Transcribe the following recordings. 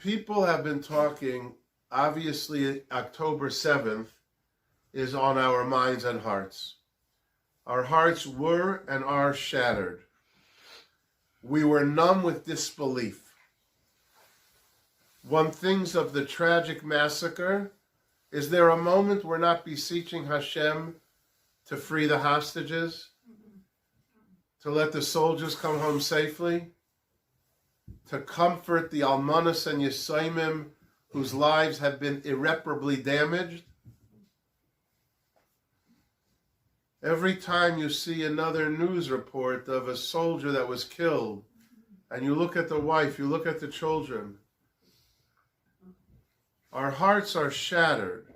People have been talking, obviously October 7th is on our minds and hearts. Our hearts were and are shattered. We were numb with disbelief. One thinks of the tragic massacre. Is there a moment we're not beseeching Hashem to free the hostages? To let the soldiers come home safely? To comfort the almanos and yisoimim whose lives have been irreparably damaged? Every time you see another news report of a soldier that was killed, and you look at the wife, you look at the children, our hearts are shattered.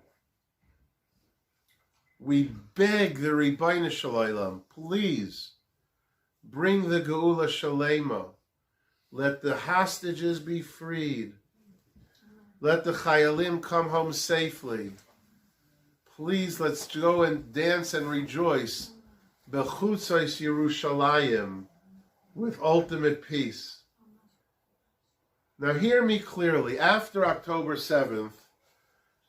We beg the Ribbono Shel Olam, please bring the Geula Shalema. Let the hostages be freed. Let the Chayalim come home safely. Please, let's go and dance and rejoice Bechutzos Yerushalayim with ultimate peace. Now hear me clearly. After October 7th,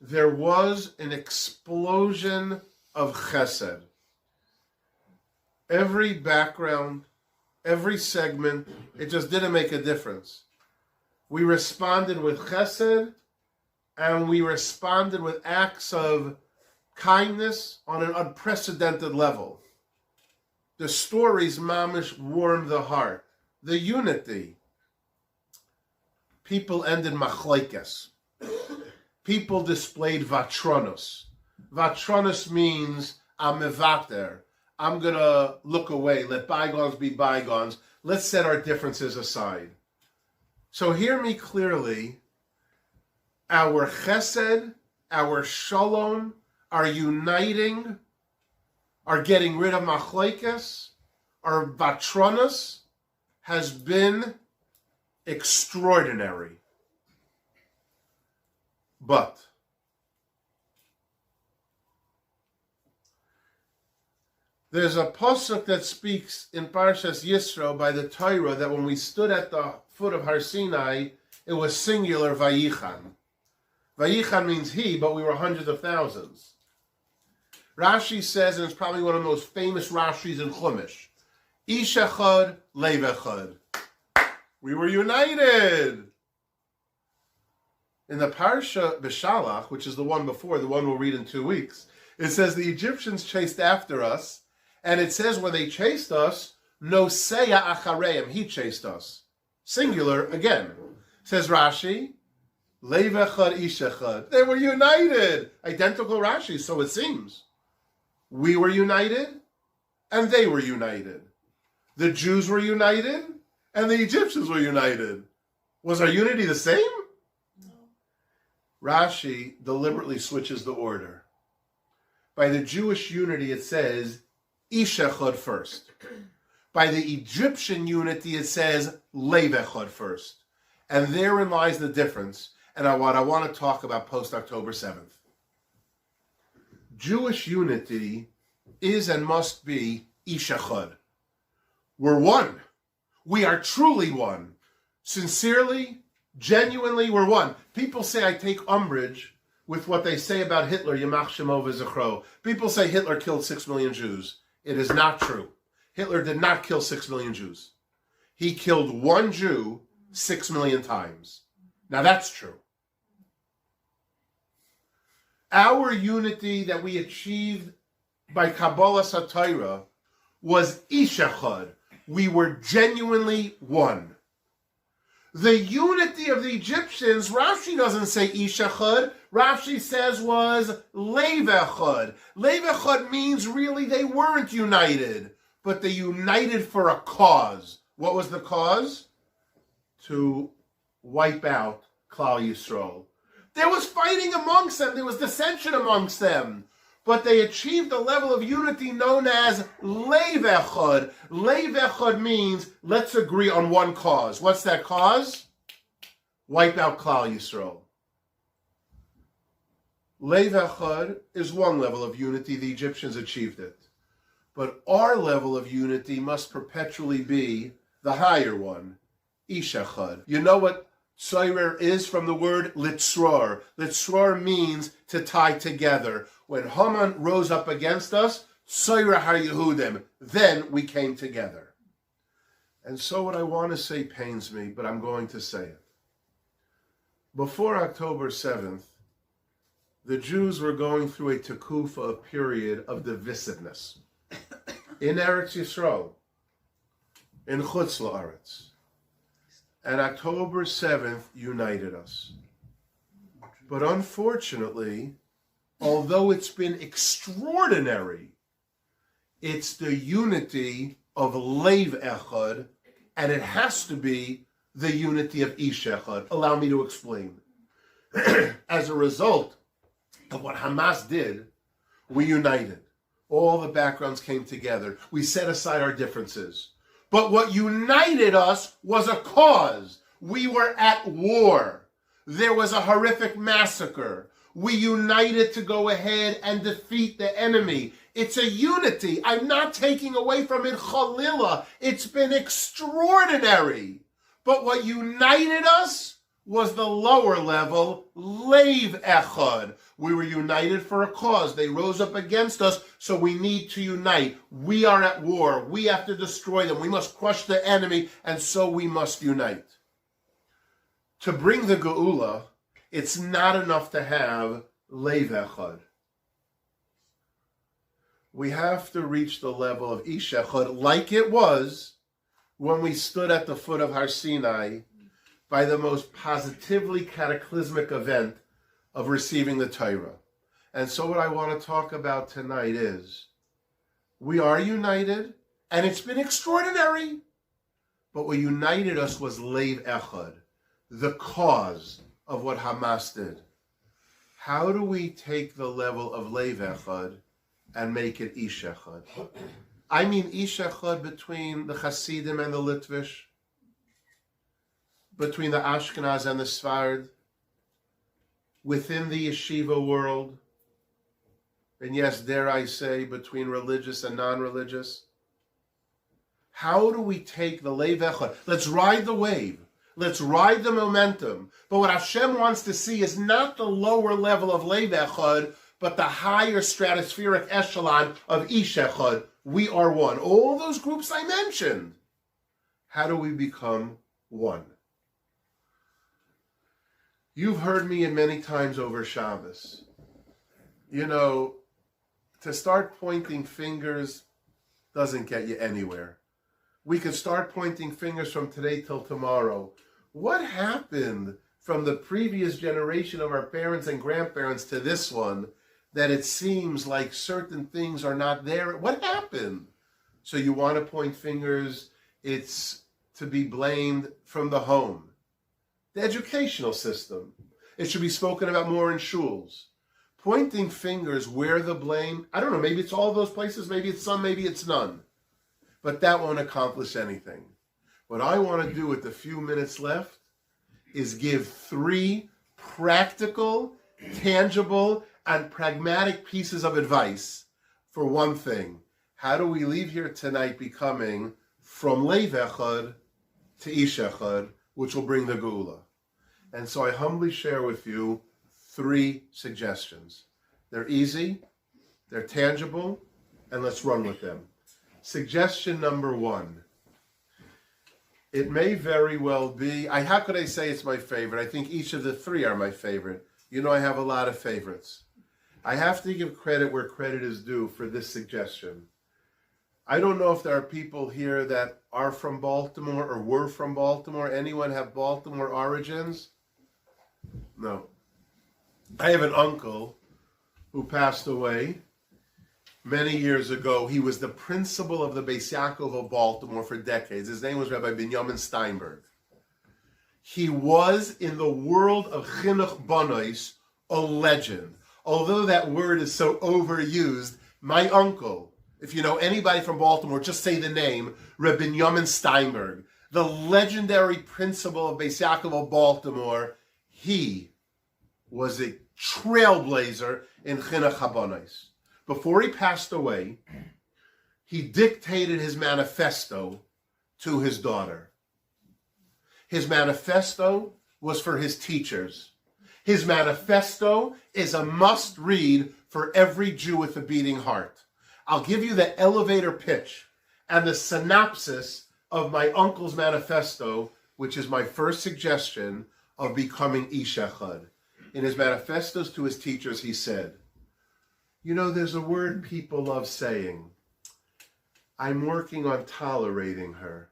there was an explosion of chesed. Every background, every segment, it just didn't make a difference. We responded with chesed, and we responded with acts of kindness on an unprecedented level. The stories, mamish, warmed the heart. The unity. People ended machlokes. People displayed vatronos. Vatronos means I'm mevater. I'm going to look away. Let bygones be bygones. Let's set our differences aside. So hear me clearly. Our chesed, our shalom, our uniting, our getting rid of machlokes, our vatronos has been extraordinary. But there's a pasuk that speaks in Parshas Yisro by the Torah that when we stood at the foot of Har Sinai, it was singular Vayichan. Vayichan means he, but we were hundreds of thousands. Rashi says, and it's probably one of the most famous Rashis in Chumash, Ish echad, lev echad. We were united. In the Parsha B'Shalach, which is the one before, the one we'll read in 2 weeks, it says the Egyptians chased after us, and it says when they chased us, Noseya achareim, he chased us. Singular again. Says Rashi, lev echad ish echad. They were united. Identical Rashi, so it seems. We were united, and they were united. The Jews were united, and the Egyptians were united. Was our unity the same? No. Rashi deliberately switches the order. By the Jewish unity, it says, Ish echad first. By the Egyptian unity, it says, lev echad first. And therein lies the difference, and what I want to talk about post-October 7th. Jewish unity is and must be Ish echad. We're one. We are truly one. Sincerely, genuinely, we're one. People say I take umbrage with what they say about Hitler, Yamach Shemo v'Zichro. People say Hitler killed 6 million Jews. It is not true. Hitler did not kill 6 million Jews. He killed one Jew 6 million times. Now that's true. Our unity that we achieved by Kabbalah Satira was Ish echad. We were genuinely one. The unity of the Egyptians, Rashi doesn't say Ish echad. Rashi says was lev echad. Lev echad means really they weren't united, but they united for a cause. What was the cause? To wipe out Klal Yisrael. There was fighting amongst them. There was dissension amongst them. But they achieved a level of unity known as lev echad. Lev echad means let's agree on one cause. What's that cause? Wipe out Klal Yisrael. Lev echad is one level of unity. The Egyptians achieved it. But our level of unity must perpetually be the higher one, Ish echad. You know what Tzoyer is from the word litzror. Litzror means to tie together. When Haman rose up against us, Tzoyer ha-Yehudim, then we came together. And so what I want to say pains me, but I'm going to say it. Before October 7th, the Jews were going through a tekufa, a period of divisiveness. In Eretz Yisrael, in Chutz La'aretz. And October 7th united us. But unfortunately, although it's been extraordinary, it's the unity of Lev Echad, and it has to be the unity of Ish Echad. Allow me to explain. As a result of what Hamas did, we united. All the backgrounds came together. We set aside our differences. But what united us was a cause. We were at war. There was a horrific massacre. We united to go ahead and defeat the enemy. It's a unity. I'm not taking away from it, Chalila. It's been extraordinary. But what united us was the lower level, Lev Echad. We were united for a cause. They rose up against us, so we need to unite. We are at war. We have to destroy them. We must crush the enemy, and so we must unite. To bring the Geula, it's not enough to have Lev Echad. We have to reach the level of Ish Echad, like it was when we stood at the foot of Har Sinai by the most positively cataclysmic event of receiving the Torah. And so what I want to talk about tonight is, we are united, and it's been extraordinary, but what united us was Lev Echad, the cause of what Hamas did. How do we take the level of Lev Echad and make it Ish Echad? I mean Ish Echad between the Hasidim and the Litvish, between the Ashkenaz and the Sfard, within the yeshiva world, and yes, dare I say, between religious and non-religious. How do we take the Lev Echad? Let's ride the wave. Let's ride the momentum. But what Hashem wants to see is not the lower level of Lev Echad, but the higher stratospheric echelon of Ish Echad. We are one. All those groups I mentioned. How do we become one? You've heard me many times over Shabbos. You know, to start pointing fingers doesn't get you anywhere. We can start pointing fingers from today till tomorrow. What happened from the previous generation of our parents and grandparents to this one that it seems like certain things are not there? What happened? So you want to point fingers, it's to be blamed from the home. The educational system. It should be spoken about more in shuls. Pointing fingers, where the blame, I don't know, maybe it's all those places, maybe it's some, maybe it's none. But that won't accomplish anything. What I want to do with the few minutes left is give 3 practical, tangible, and pragmatic pieces of advice for one thing. How do we leave here tonight becoming from Lev Echad to Ish Echad, which will bring the Geula? And so I humbly share with you 3 suggestions. They're easy, they're tangible, and let's run with them. Suggestion number 1. It may very well be, how could I say it's my favorite? I think each of the 3 are my favorite. You know I have a lot of favorites. I have to give credit where credit is due for this suggestion. I don't know if there are people here that are from Baltimore or were from Baltimore. Anyone have Baltimore origins? No. I have an uncle who passed away many years ago. He was the principal of the Beis Yaakov of Baltimore for decades. His name was Rabbi Binyamin Steinberg. He was, in the world of Chinuch Bonois, a legend. Although that word is so overused, my uncle, if you know anybody from Baltimore, just say the name, Rabbi Binyamin Steinberg, the legendary principal of Beis Yaakov of Baltimore. He was a trailblazer in Chinuch HaBonos. Before he passed away, he dictated his manifesto to his daughter. His manifesto was for his teachers. His manifesto is a must-read for every Jew with a beating heart. I'll give you the elevator pitch and the synopsis of my uncle's manifesto, which is my first suggestion of becoming Ish Echad. In his manifestos to his teachers, he said, you know, there's a word people love saying. I'm working on tolerating her.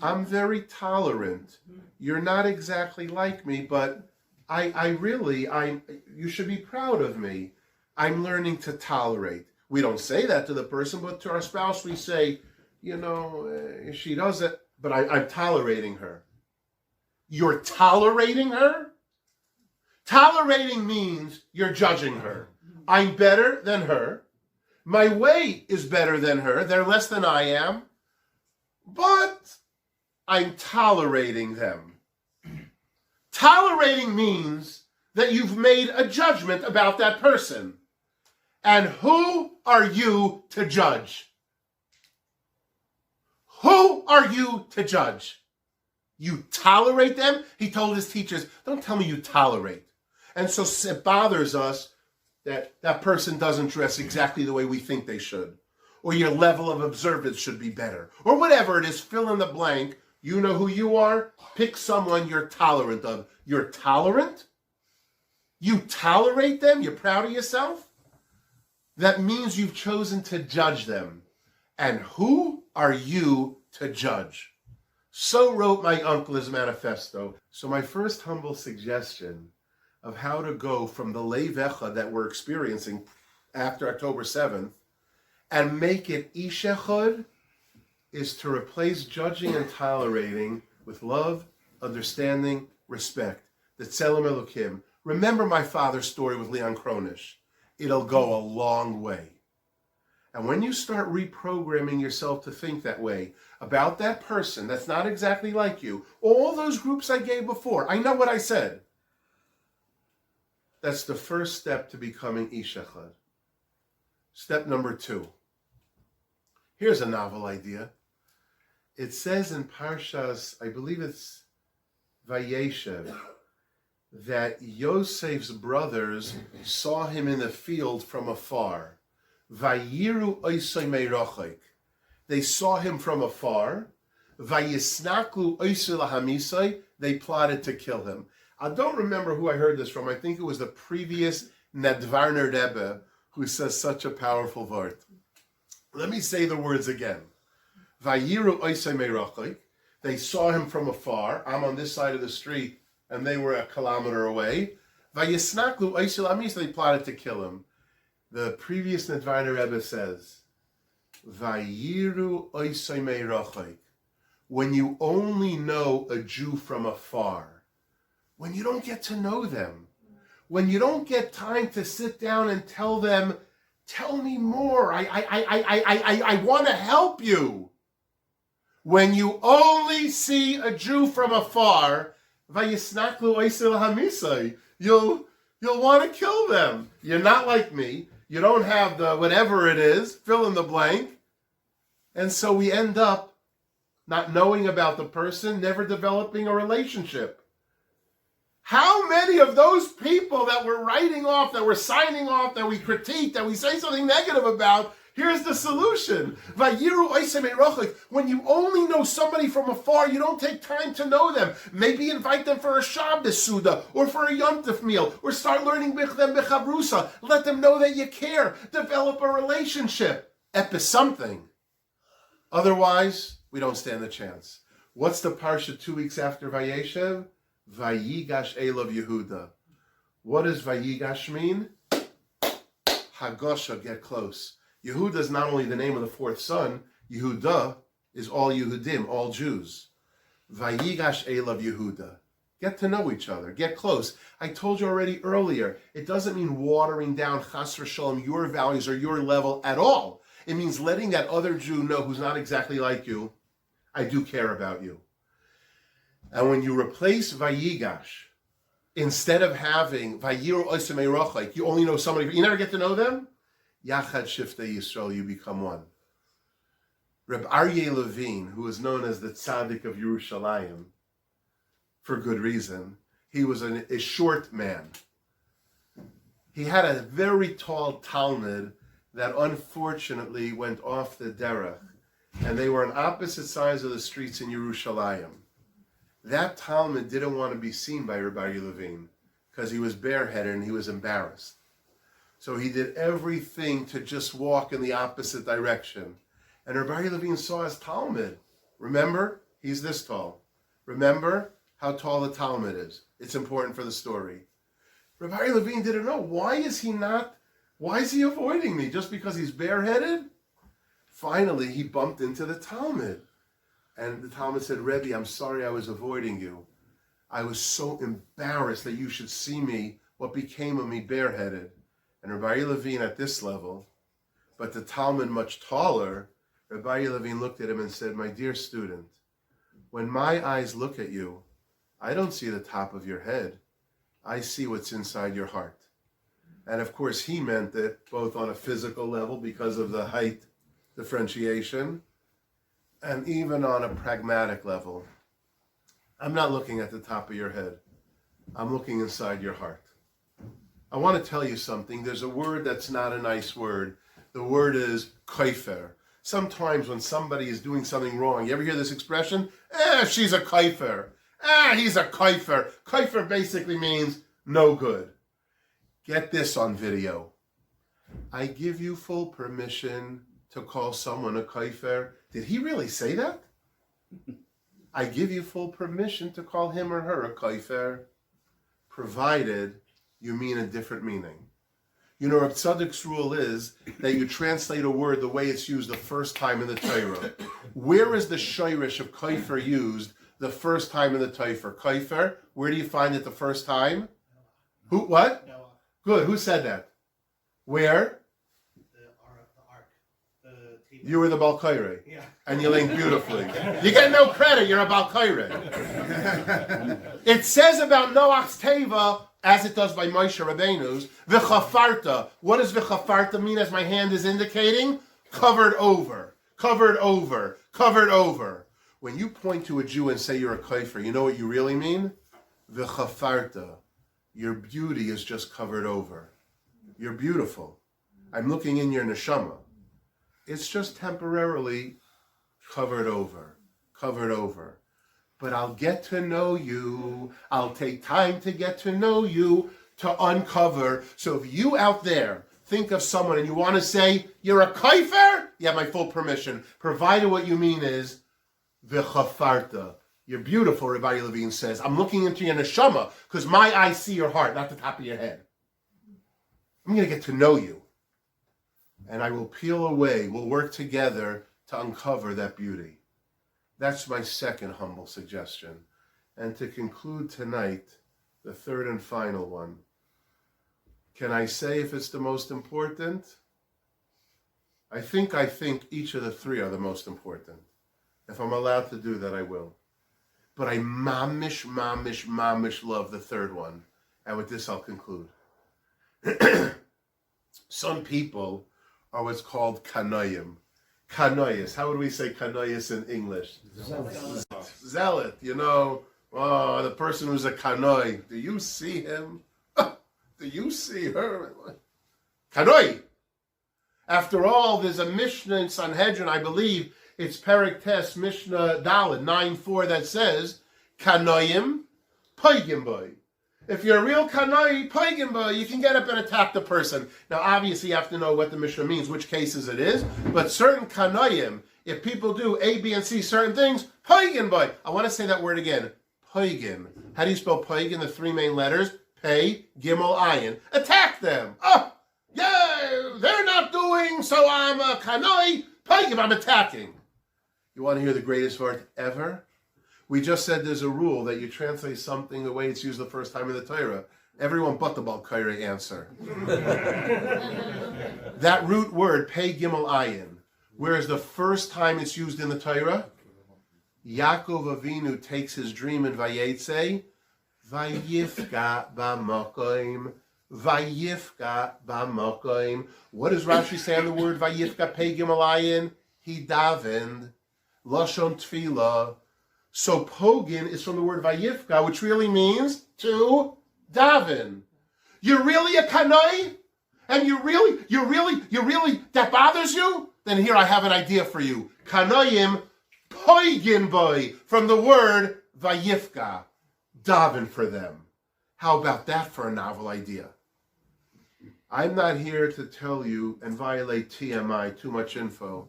I'm very tolerant. You're not exactly like me, but you should be proud of me. I'm learning to tolerate. We don't say that to the person, but to our spouse we say, you know, she does it, but I'm tolerating her. You're tolerating her? Tolerating means you're judging her. I'm better than her. My way is better than her. They're less than I am. But I'm tolerating them. Tolerating means that you've made a judgment about that person. And who are you to judge? Who are you to judge? You tolerate them? He told his teachers, don't tell me you tolerate. And so it bothers us that that person doesn't dress exactly the way we think they should. Or your level of observance should be better. Or whatever it is, fill in the blank. You know who you are? Pick someone you're tolerant of. You're tolerant? You tolerate them? You're proud of yourself? That means you've chosen to judge them. And who are you to judge? So wrote my uncle his manifesto. So my first humble suggestion of how to go from the Lev Echad that we're experiencing after October 7th and make it Ish Echad is to replace judging and tolerating with love, understanding, respect. The Tzelem Elokim. Remember my father's story with Leon Kronish. It'll go a long way. And when you start reprogramming yourself to think that way about that person that's not exactly like you, all those groups I gave before, I know what I said. That's the first step to becoming Ish Echad. Step number 2. Here's a novel idea. It says in Parshas, I believe it's Vayeshev, that Yosef's brothers saw him in the field from afar. Vayiru oisei meirachik. They saw him from afar. Vayisnaklu oisei lahamisai. They plotted to kill him. I don't remember who I heard this from. I think it was the previous Nedvarner Rebbe who says such a powerful word. Let me say the words again. Vayiru oisei meirachik. They saw him from afar. I'm on this side of the street, and they were a kilometer away. Vayisnaklu oisei lahamisai. They plotted to kill him. The previous Nedvarner Rebbe says, Vayiru oisei meirachik. When you only know a Jew from afar, when you don't get to know them, when you don't get time to sit down and tell them, tell me more, I want to help you. When you only see a Jew from afar, vayisnaklu oisei lahamisai, you'll want to kill them. You're not like me. You don't have the whatever it is, fill in the blank. And so we end up not knowing about the person, never developing a relationship. How many of those people that we're writing off, that we're signing off, that we critique, that we say something negative about, here's the solution. Vayiru oisei meirachik. When you only know somebody from afar, you don't take time to know them. Maybe invite them for a Shabbos Suda, or for a Yom Tov meal, or start learning with them bechabrusa. Let them know that you care. Develop a relationship. Epi something. Otherwise, we don't stand a chance. What's the parsha 2 weeks after Vayeshev? Vayigash Elav Yehuda. What does Vayigash mean? Hagosha, get close. Yehuda is not only the name of the fourth son, Yehuda is all Yehudim, all Jews. Vayigash Elav Yehuda. Get to know each other. Get close. I told you already earlier, it doesn't mean watering down chas v'shalom, your values or your level at all. It means letting that other Jew know who's not exactly like you, I do care about you. And when you replace Vayigash, instead of having Vayiru oisei meirachik, you only know somebody, you never get to know them, Yachad Shiftei Yisrael, you become one. Reb Aryeh Levine, who is known as the Tzaddik of Yerushalayim, for good reason. He was a short man. He had a very tall Talmud that unfortunately went off the derech, and they were on opposite sides of the streets in Yerushalayim. That Talmud didn't want to be seen by Rabbi Levine because he was bareheaded and he was embarrassed. So he did everything to just walk in the opposite direction. And Rabbi Levine saw his Talmud. Remember, he's this tall. Remember how tall the Talmud is. It's important for the story. Rabbi Levine didn't know. Why is he avoiding me? Just because he's bareheaded? Finally, he bumped into the Talmud. And the Talmud said, Rebbe, I'm sorry I was avoiding you. I was so embarrassed that you should see me, what became of me bareheaded. And Rabbi Levine at this level, but the Talmud much taller, Rabbi Levine looked at him and said, my dear student, when my eyes look at you, I don't see the top of your head. I see what's inside your heart. And of course, he meant it both on a physical level because of the height differentiation, and even on a pragmatic level. I'm not looking at the top of your head. I'm looking inside your heart. I want to tell you something. There's a word that's not a nice word. The word is kaifer. Sometimes when somebody is doing something wrong, you ever hear this expression? She's a kaifer. He's a kaifer. Kaifer basically means no good. Get this on video. I give you full permission to call someone a kaifer. Did he really say that? I give you full permission to call him or her a kaifer, provided you mean a different meaning. You know, Reb Tzadok's rule is that you translate a word the way it's used the first time in the Torah. Where is the shoirish of kaifer used the first time in the Torah? Kaifer, where do you find it the first time? Who? What? Noah. Good. Who said that? Where? The ark. The You were the Balkaire. Yeah. And you linked beautifully. You get no credit, you're a Balkaire. It says about Noach's Teva, as it does by Moshe Rabbeinu's, v'chafarta. What does v'chafarta mean, as my hand is indicating? Covered over, covered over, covered over. When you point to a Jew and say you're a kaifer, you know what you really mean? V'chafarta. Your beauty is just covered over. You're beautiful. I'm looking in your neshama. It's just temporarily covered over, covered over. But I'll get to know you. I'll take time to get to know you, to uncover. So if you out there think of someone and you want to say, you're a kaifer, you have my full permission, provided what you mean is, v'chafarta. You're beautiful, Rabbi Levine says. I'm looking into your neshama, because my eyes see your heart, not the top of your head. I'm going to get to know you. And I will peel away, we'll work together to uncover that beauty. That's my second humble suggestion. And to conclude tonight, the third and final one. Can I say if it's the most important? I think each of the three are the most important. If I'm allowed to do that, I will. But I mamish love the third one. And with this, I'll conclude. Some people are what's called kanoyim. Kanoyis. How would we say kanoyis in English? Zealot. You know, the person who's a kanoy. Do you see him? Do you see her? Kanoy. After all, there's a Mishnah in Sanhedrin, I believe, it's Perek Tes, Mishnah Daled, 9:4, that says, Kanoyim, Paigim boy. If you're a real Kanoi, Paigim boy, you can get up and attack the person. Now, obviously, you have to know what the Mishnah means, which cases it is, but certain Kanoyim, if people do A, B, and C, certain things, Paigim boy. I want to say that word again, Paigim. How do you spell Paigim? The three main letters, Pei, Gimel, Ayin. Attack them. Oh, yeah, they're not doing, so I'm a Kanoi, Paigim, I'm attacking. You want to hear the greatest word ever? We just said there's a rule that you translate something the way it's used the first time in the Torah. Everyone but the Balkaire answer. That root word, Pei Gimel Ayin, whereas the first time it's used in the Torah, Yaakov Avinu takes his dream in Vayetze, Vayifka b'makoim, Vayifka b'makoim. What does Rashi say on the word Vayifka Pei Gimel Ayin? He davened, Lashon Tefillah. So pogin is from the word vayifka, which really means to daven. You're really a kanoi? And you really, that bothers you? Then here I have an idea for you. Kanoim poigin boy, from the word vayifka, daven for them. How about that for a novel idea? I'm not here to tell you and violate TMI, too much info,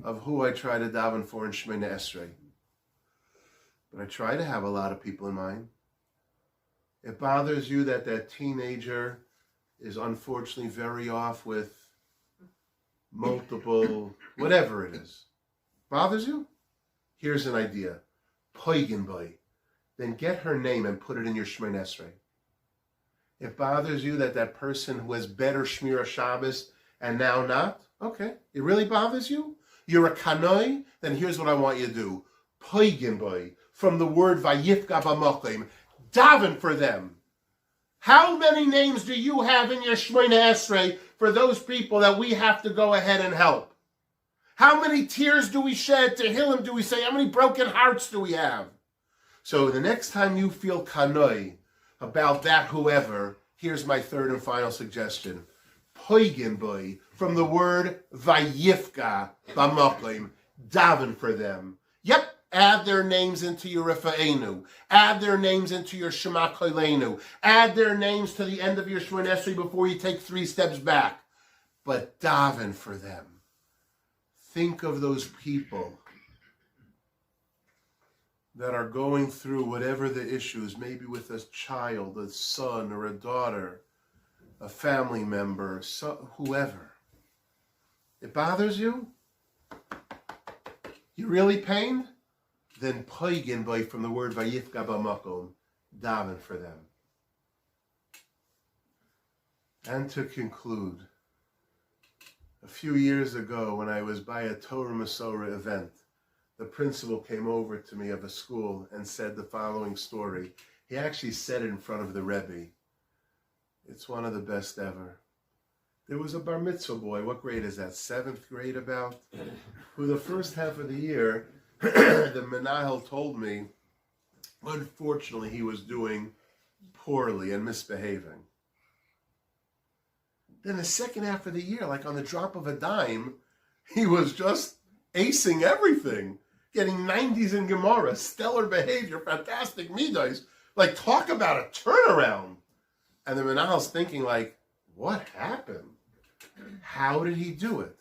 of who I try to daven for in Shemoneh Esrei. But I try to have a lot of people in mind. It bothers you that that teenager is unfortunately very off with multiple, whatever it is. Bothers you? Here's an idea. Poigin boy. Then get her name and put it in your Shemoneh Esrei. It bothers you that that person who has better Shmira Shabbos and now not? Okay. It really bothers you? You're a kanoi? Then here's what I want you to do. Poigin boy. From the word vayifka b'mokim. Daven for them. How many names do you have in your Shemoneh Esrei for those people that we have to go ahead and help? How many tears do we shed? To Tehillim do we say? How many broken hearts do we have? So the next time you feel kanoi about that whoever, here's my third and final suggestion. Poigin boy, from the word vayifka b'mokim. Daven for them. Yep. Add their names into your Ephraim. Add their names into your Shema Koleinu. Add their names to the end of your Shemoneh Esrei before you take 3 steps back. But daven for them. Think of those people that are going through whatever the issues, maybe with a child, a son or a daughter, a family member, whoever. It bothers you? You really pained? Then poigin boy, from the word vayifka b'makom, daven for them. And to conclude, a few years ago when I was by a Torah Masorah event, the principal came over to me of a school and said the following story. He actually said it in front of the Rabbi. It's one of the best ever. There was a bar mitzvah boy, what grade is that, 7th grade about? Who the first half of the year, the Menahel told me, unfortunately, he was doing poorly and misbehaving. Then the second half of the year, like on the drop of a dime, he was just acing everything. Getting 90s in Gemara, stellar behavior, fantastic midos. Like, talk about a turnaround. And the Menahel's thinking like, what happened? How did he do it?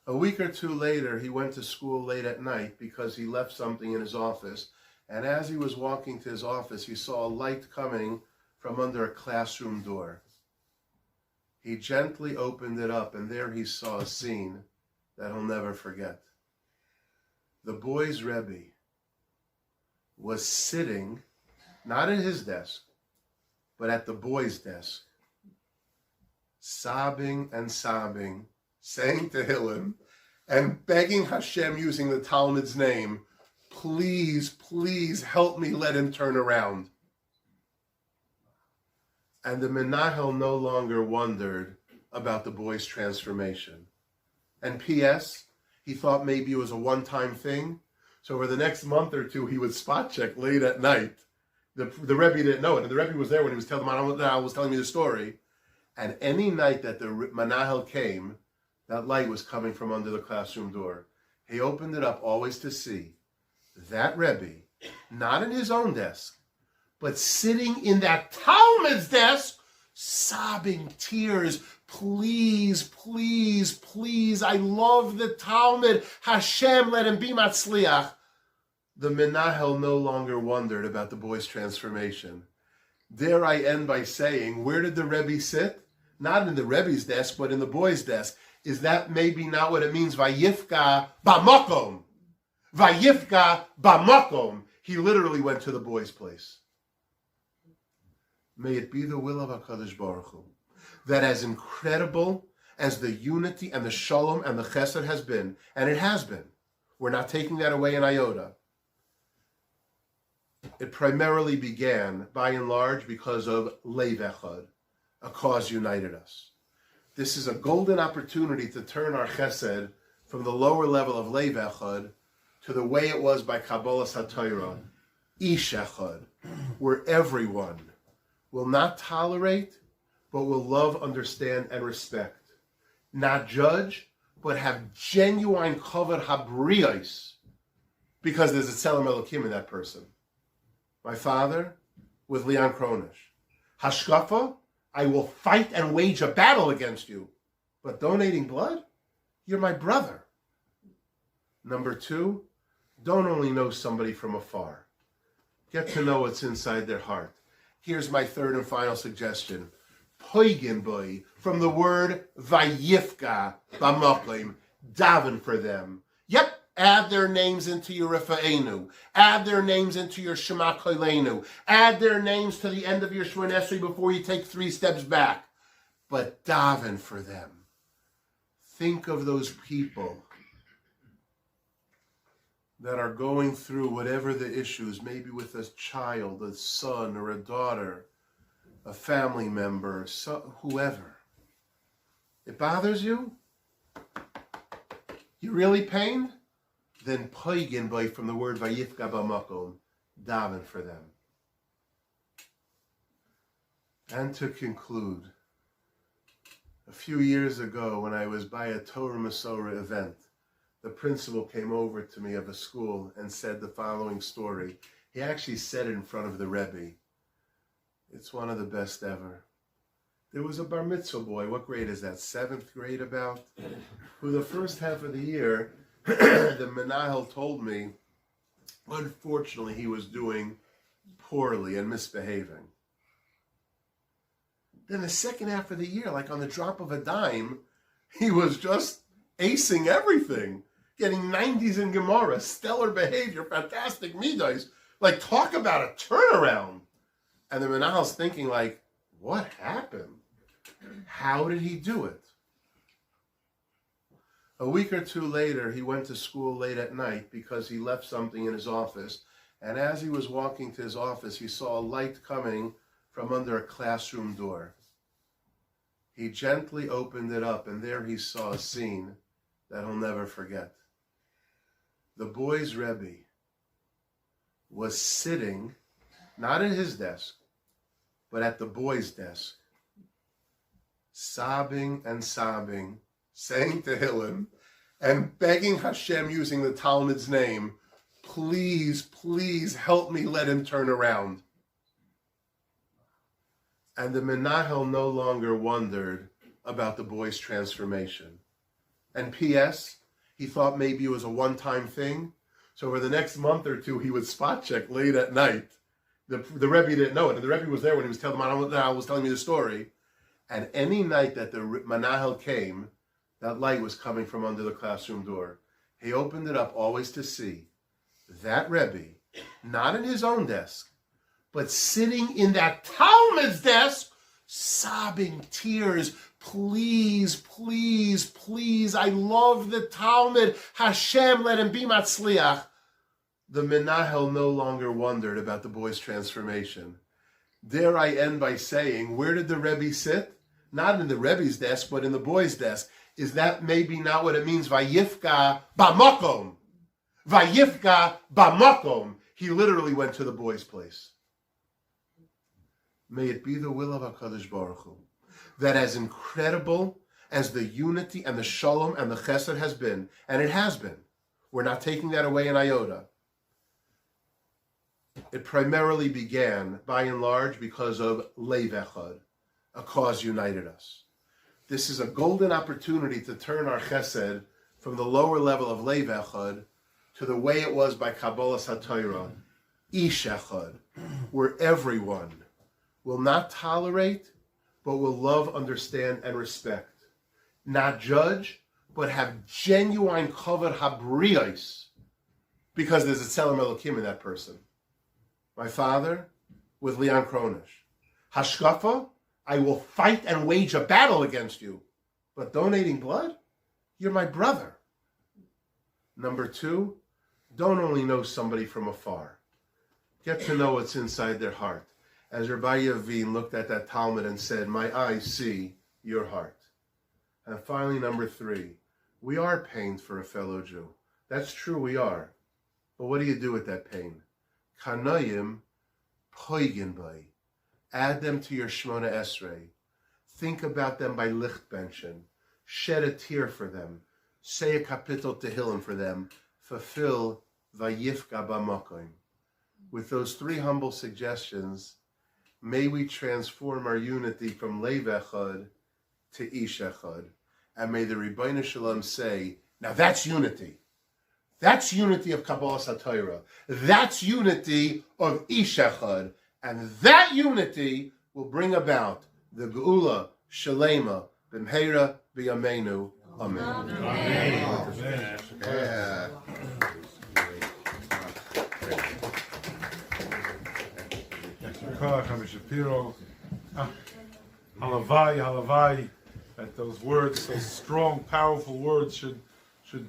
A week or two later, he went to school late at night because he left something in his office. And as he was walking to his office, he saw a light coming from under a classroom door. He gently opened it up, and there he saw a scene that he'll never forget. The boy's Rabbi was sitting, not at his desk, but at the boy's desk, sobbing and sobbing, saying Tehillim, and begging Hashem using the Talmud's name, please, please help me let him turn around. And the Menahel no longer wondered about the boy's transformation. And P.S., he thought maybe it was a one-time thing. So over the next month or two, he would spot check late at night. The Rebbe didn't know it. And the Rebbe was there when he was telling me the story. And any night that the Menahel came, that light was coming from under the classroom door. He opened it up always to see that Rebbe, not in his own desk, but sitting in that Talmud's desk, sobbing tears. Please, please, please, I love the Talmud. Hashem, let him be matzliach. The Menahel no longer wondered about the boy's transformation. Dare I end by saying, where did the Rebbe sit? Not in the Rebbe's desk, but in the boy's desk. Is that maybe not what it means? Vayifka b'makom. Vayifka b'makom. He literally went to the boy's place. May it be the will of HaKadosh Baruch Hu, that as incredible as the unity and the shalom and the chesed has been, and it has been, we're not taking that away in iota. It primarily began, by and large, because of Lev Echad, a cause united us. This is a golden opportunity to turn our chesed from the lower level of Lev Echad to the way it was by Kabbalah HaTorah, Ish Echad, where everyone will not tolerate, but will love, understand, and respect. Not judge, but have genuine kavod habriyos, because there's a tzelem Elokim in that person. My father, with Leon Kronish. Hashkafa, I will fight and wage a battle against you. But donating blood? You're my brother. Number 2, don't only know somebody from afar. Get to know what's inside their heart. Here's my third and final suggestion. Poigin boy, from the word vayifka b'makom, daven for them. Yep, add their names into your Ephraim. Add their names into your Shema Koleinu. Add their names to the end of your Shemon Esrei before you take 3 steps back. But daven for them. Think of those people that are going through whatever the issues, maybe with a child, a son or a daughter, a family member, whoever. It bothers you? You really pained? Then poigin boy, from the word vayifka b'makom, daven for them. And to conclude, a few years ago when I was by a Torah Masorah event, the principal came over to me of a school and said the following story. He actually said it in front of the Rabbi. It's one of the best ever. There was a bar mitzvah boy, what grade is that, 7th grade about? Who the first half of the year, the menahel told me, unfortunately he was doing poorly and misbehaving. Then the second half of the year, like on the drop of a dime, he was just acing everything. Getting 90s in Gemara, stellar behavior, fantastic midos. Like, talk about a turnaround. And the Menahel's thinking, like, what happened? How did he do it? A week or 2 later, he went to school late at night because he left something in his office. And as he was walking to his office, he saw a light coming from under a classroom door. He gently opened it up, and there he saw a scene that he'll never forget. The boy's Rabbi was sitting, not at his desk, but at the boy's desk, sobbing and sobbing, saying Tehillim, and begging Hashem using the Talmud's name, please, please help me let him turn around. And the Menahel no longer wondered about the boy's transformation. And P.S., he thought maybe it was a one-time thing. So over the next month or 2, he would spot check late at night. The Rebbe didn't know it, and the Rebbe was there when he was telling me the story. And any night that the Menahel came, that light was coming from under the classroom door. He opened it up always to see that Rebbe, not in his own desk, but sitting in that Talmud's desk, sobbing tears, please, please, please, I love the Talmud, Hashem, let him be Matzliach. The Menahel no longer wondered about the boy's transformation. Dare I end by saying, where did the Rebbe sit? Not in the Rebbe's desk, but in the boy's desk. Is that maybe not what it means, Vayifka b'makom? Vayifka b'makom. He literally went to the boy's place. May it be the will of HaKadosh Baruch Hu, that as incredible as the unity and the shalom and the chesed has been, and it has been, we're not taking that away in iota. It primarily began, by and large, because of Lev Echad, a cause united us. This is a golden opportunity to turn our chesed from the lower level of Lev Echad to the way it was by Kabbalah HaTorah, Ish Echad, where everyone will not tolerate, but will love, understand, and respect. Not judge, but have genuine kavod habriyos, because there's a tzelem Elokim in that person. My father, with Leon Kronish. Hashkafa, I will fight and wage a battle against you. But donating blood? You're my brother. Number 2, don't only know somebody from afar. Get to know what's inside their heart. As Rabbi Yavin looked at that Talmud and said, my eyes see your heart. And finally, number 3, we are pained for a fellow Jew. That's true, we are. But what do you do with that pain? Kanayim poigin bay. Add them to your Shmona Esrei. Think about them by Lichtbenchen. Shed a tear for them. Say a kapitel Tehillim for them. Fulfill Vayifka B'Makom. With those three humble suggestions, may we transform our unity from Lev Echad to Ish Echad. And may the Rebbeinu Shalom say, now that's unity. That's unity of Kabbalah HaTorah. That's unity of Ish Echad. And that unity will bring about the Geula Shalema B'Mheira B'Yameinu. Amen. Amen. Yeah. Rabbi Shapiro, halavai, that those words, those strong, powerful words should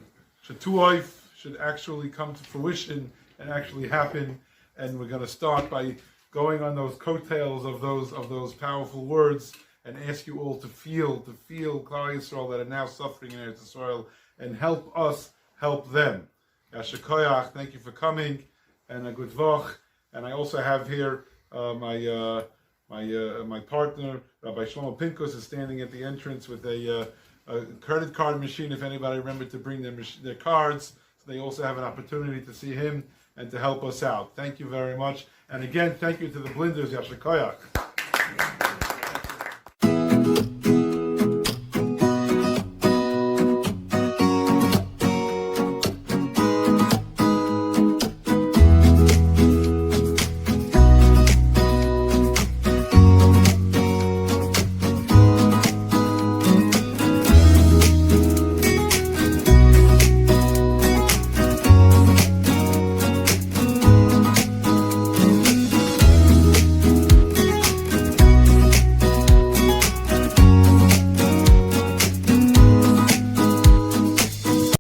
actually come to fruition and actually happen. And we're going to start by going on those coattails of those powerful words and ask you all to feel Klal Yisrael that are now suffering in Eretz Yisrael and help us help them. Yasher Koyach, thank you for coming, and a good vach. And I also have here my partner, Rabbi Shlomo Pinkus, is standing at the entrance with a credit card machine. If anybody remembered to bring their cards, so they also have an opportunity to see him and to help us out. Thank you very much. And again, thank you to the Blinders, Yasher Koyach.